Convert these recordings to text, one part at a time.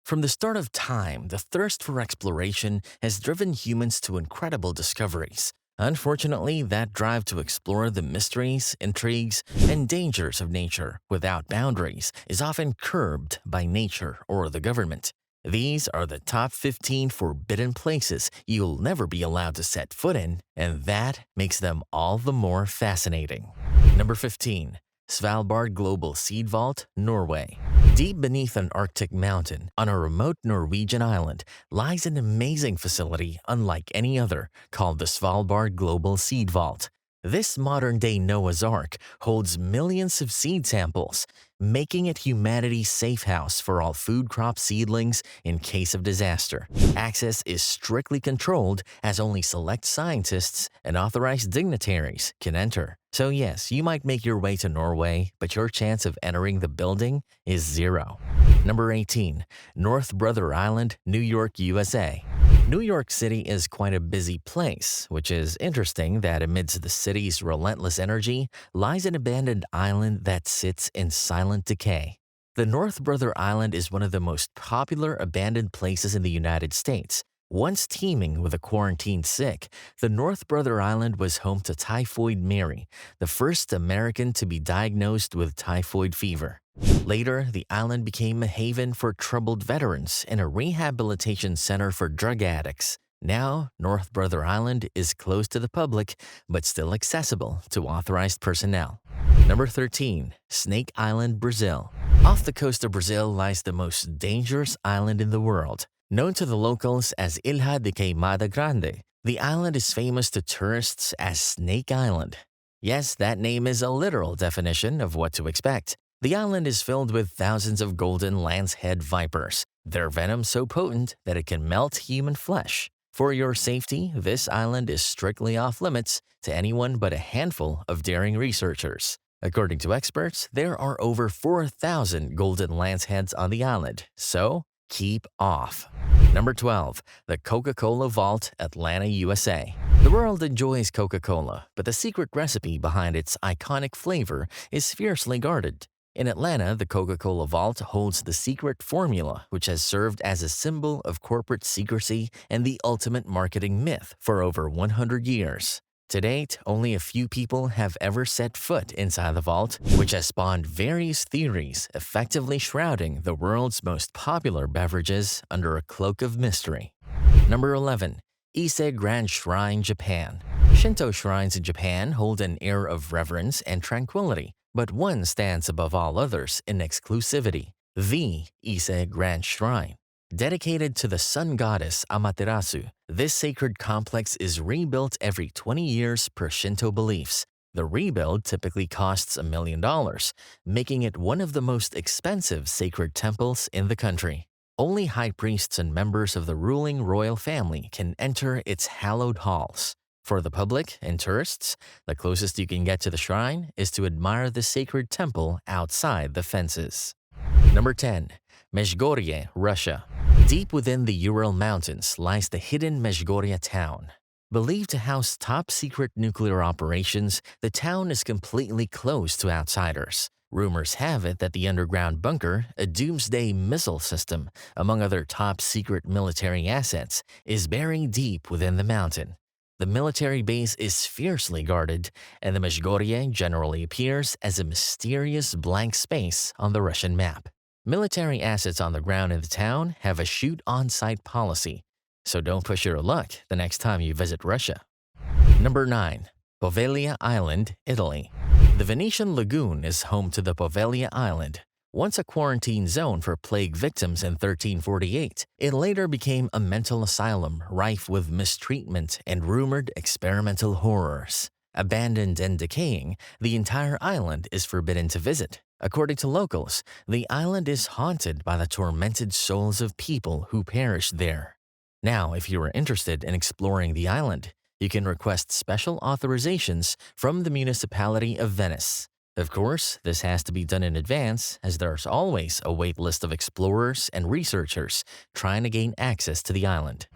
From the start of time, the thirst for exploration has driven humans to incredible discoveries. Unfortunately, that drive to explore the mysteries, intrigues, and dangers of nature without boundaries is often curbed by nature or the government. These are the top 15 forbidden places you'll never be allowed to set foot in, and that makes them all the more fascinating. Number 15. Svalbard Global Seed Vault, Norway. Deep beneath an Arctic mountain, on a remote Norwegian island, lies an amazing facility unlike any other, called the Svalbard Global Seed Vault. This modern-day Noah's Ark holds millions of seed samples, making it humanity's safe house for all food crop seedlings in case of disaster. Access is strictly controlled, as only select scientists and authorized dignitaries can enter. So yes, you might make your way to Norway, but your chance of entering the building is zero. Number 18. North Brother Island, New York, USA. New York City is quite a busy place, which is interesting that amidst the city's relentless energy lies an abandoned island that sits in silent decay. The North Brother Island is one of the most popular abandoned places in the United States. Once teeming with the quarantined sick, the North Brother Island was home to Typhoid Mary, the first American to be diagnosed with typhoid fever. Later, the island became a haven for troubled veterans and a rehabilitation center for drug addicts. Now, North Brother Island is closed to the public, but still accessible to authorized personnel. Number 13. Snake Island, Brazil. Off the coast of Brazil lies the most dangerous island in the world. Known to the locals as Ilha de Queimada Grande, the island is famous to tourists as Snake Island. Yes, that name is a literal definition of what to expect. The island is filled with thousands of golden lancehead vipers, their venom so potent that it can melt human flesh. For your safety, this island is strictly off-limits to anyone but a handful of daring researchers. According to experts, there are over 4,000 golden lanceheads on the island, so keep off. Number 12. The CocaCola Vault, Atlanta, USA. The world enjoys Coca-Cola, but the secret recipe behind its iconic flavor is fiercely guarded. In Atlanta, the Coca-Cola Vault holds the secret formula, which has served as a symbol of corporate secrecy and the ultimate marketing myth for over 100 years. To date, only a few people have ever set foot inside the vault, which has spawned various theories, effectively shrouding the world's most popular beverages under a cloak of mystery. Number 11. Ise Grand Shrine, Japan. Shinto shrines in Japan hold an air of reverence and tranquility, but one stands above all others in exclusivity: the Ise Grand Shrine. Dedicated to the sun goddess Amaterasu, this sacred complex is rebuilt every 20 years per Shinto beliefs. The rebuild typically costs $1 million, making it one of the most expensive sacred temples in the country. Only high priests and members of the ruling royal family can enter its hallowed halls. For the public and tourists, the closest you can get to the shrine is to admire the sacred temple outside the fences. Number 10. Mezhgorye, Russia. Deep within the Ural Mountains lies the hidden Mezhgorye town. Believed to house top-secret nuclear operations, the town is completely closed to outsiders. Rumors have it that the underground bunker, a doomsday missile system, among other top-secret military assets, is buried deep within the mountain. The military base is fiercely guarded, and the Mezhgorye generally appears as a mysterious blank space on the Russian map. Military assets on the ground in the town have a shoot-on-sight policy, so don't push your luck the next time you visit Russia. Number 9. Pia Island, Italy. The Venetian Lagoon is home to the Pia Island. Once a quarantine zone for plague victims in 1348, it later became a mental asylum rife with mistreatment and rumored experimental horrors. Abandoned and decaying, the entire island is forbidden to visit. According to locals, the island is haunted by the tormented souls of people who perished there. Now, if you are interested in exploring the island, you can request special authorizations from the municipality of Venice. Of course, this has to be done in advance, as there's always a wait list of explorers and researchers trying to gain access to the island.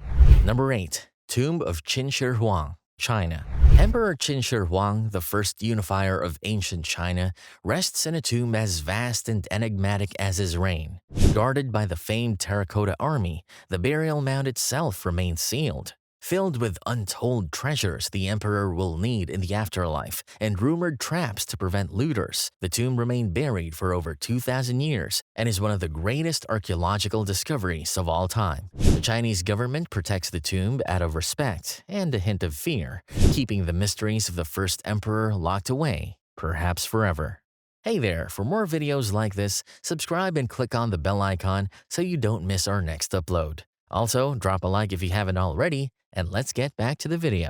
Number 8. Tomb of Qin Shi Huang, China. Emperor Qin Wang, the first unifier of ancient China, rests in a tomb as vast and enigmatic as his reign. Guarded by the famed terracotta army, the burial mound itself remains sealed. Filled with untold treasures the emperor will need in the afterlife and rumored traps to prevent looters, the tomb remained buried for over 2,000 years and is one of the greatest archaeological discoveries of all time. The Chinese government protects the tomb out of respect and a hint of fear, keeping the mysteries of the first emperor locked away, perhaps forever. Hey there, for more videos like this, subscribe and click on the bell icon so you don't miss our next upload. Also, drop a like if you haven't already, and let's get back to the video.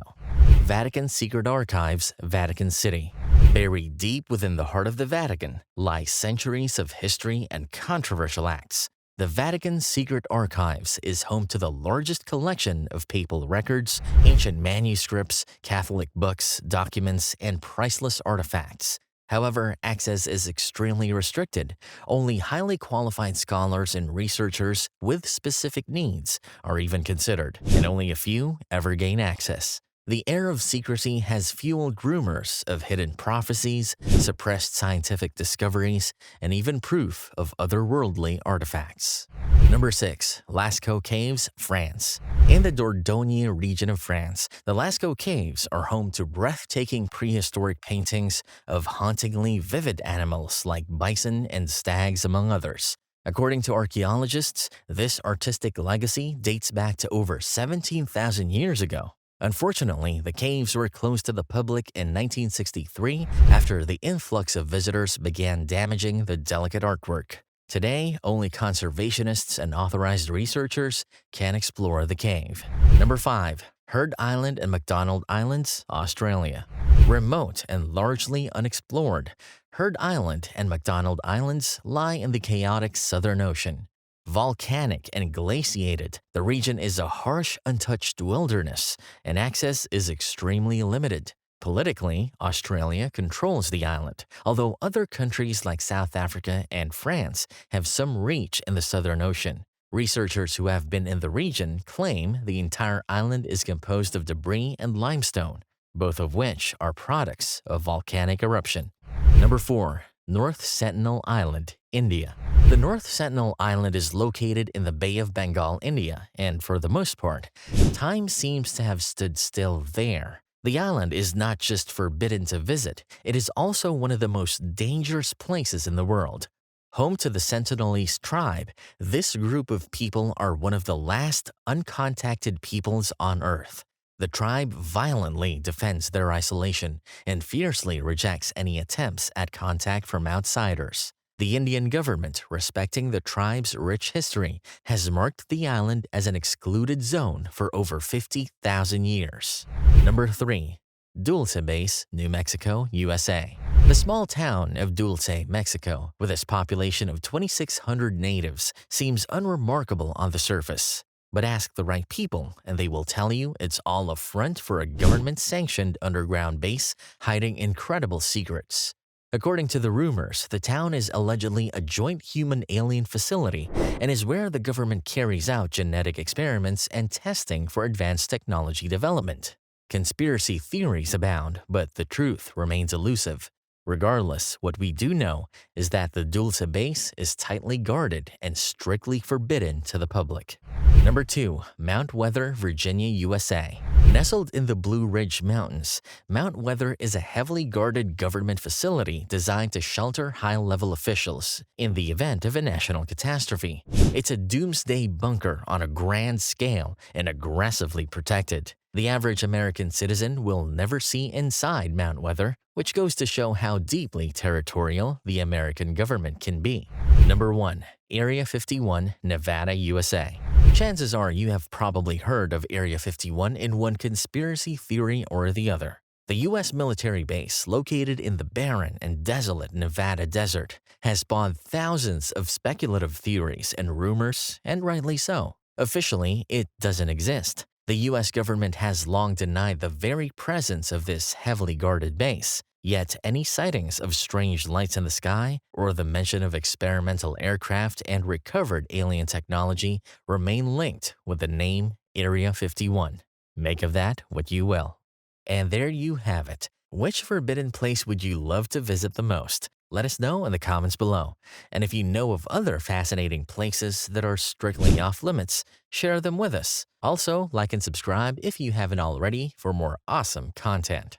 Vatican Secret Archives, Vatican City. Buried deep within the heart of the Vatican lie centuries of history and controversial acts. The Vatican Secret Archives is home to the largest collection of papal records, ancient manuscripts, Catholic books, documents, and priceless artifacts. However, access is extremely restricted. Only highly qualified scholars and researchers with specific needs are even considered, and only a few ever gain access. The air of secrecy has fueled rumors of hidden prophecies, suppressed scientific discoveries, and even proof of otherworldly artifacts. Number 6. Lasco Caves, France. In the Dordogne region of France, the Lasco Caves are home to breathtaking prehistoric paintings of hauntingly vivid animals like bison and stags, among others. According to archaeologists, this artistic legacy dates back to over 17,000 years ago. Unfortunately, the caves were closed to the public in 1963 after the influx of visitors began damaging the delicate artwork. Today, only conservationists and authorized researchers can explore the cave. Number 5. Heard Island and McDonald Islands, Australia. Remote and largely unexplored, Heard Island and McDonald Islands lie in the chaotic Southern Ocean. Volcanic and glaciated, the region is a harsh, untouched wilderness, and access is extremely limited. Politically, Australia controls the island, although other countries like South Africa and France have some reach in the Southern Ocean. Researchers who have been in the region claim the entire island is composed of debris and limestone, both of which are products of volcanic eruption. Number 4. North Sentinel Island, India. The North Sentinel Island is located in the Bay of Bengal, India, and for the most part, time seems to have stood still there. The island is not just forbidden to visit, it is also one of the most dangerous places in the world. Home to the Sentinelese tribe, this group of people are one of the last uncontacted peoples on Earth. The tribe violently defends their isolation and fiercely rejects any attempts at contact from outsiders. The Indian government, respecting the tribe's rich history, has marked the island as an excluded zone for over 50,000 years. Number 3. Dulce Base, New Mexico, USA. The small town of Dulce, Mexico, with its population of 2,600 natives, seems unremarkable on the surface. But ask the right people, and they will tell you it's all a front for a government-sanctioned underground base hiding incredible secrets. According to the rumors, the town is allegedly a joint human-alien facility and is where the government carries out genetic experiments and testing for advanced technology development. Conspiracy theories abound, but the truth remains elusive. Regardless, what we do know is that the Dulce Base is tightly guarded and strictly forbidden to the public. Number 2. Mount Weather, Virginia, USA. Nestled in the Blue Ridge Mountains, Mount Weather is a heavily guarded government facility designed to shelter high-level officials in the event of a national catastrophe. It's a doomsday bunker on a grand scale and aggressively protected. The average American citizen will never see inside Mount Weather, which goes to show how deeply territorial the American government can be. Number 1. Area 51, Nevada, USA. Chances are you have probably heard of Area 51 in one conspiracy theory or the other. The U.S. military base, located in the barren and desolate Nevada desert, has spawned thousands of speculative theories and rumors, and rightly so. Officially, it doesn't exist. The U.S. government has long denied the very presence of this heavily guarded base, yet any sightings of strange lights in the sky or the mention of experimental aircraft and recovered alien technology remain linked with the name Area 51. Make of that what you will. And there you have it. Which forbidden place would you love to visit the most? Let us know in the comments below. And if you know of other fascinating places that are strictly off limits, share them with us. Also, like and subscribe if you haven't already for more awesome content.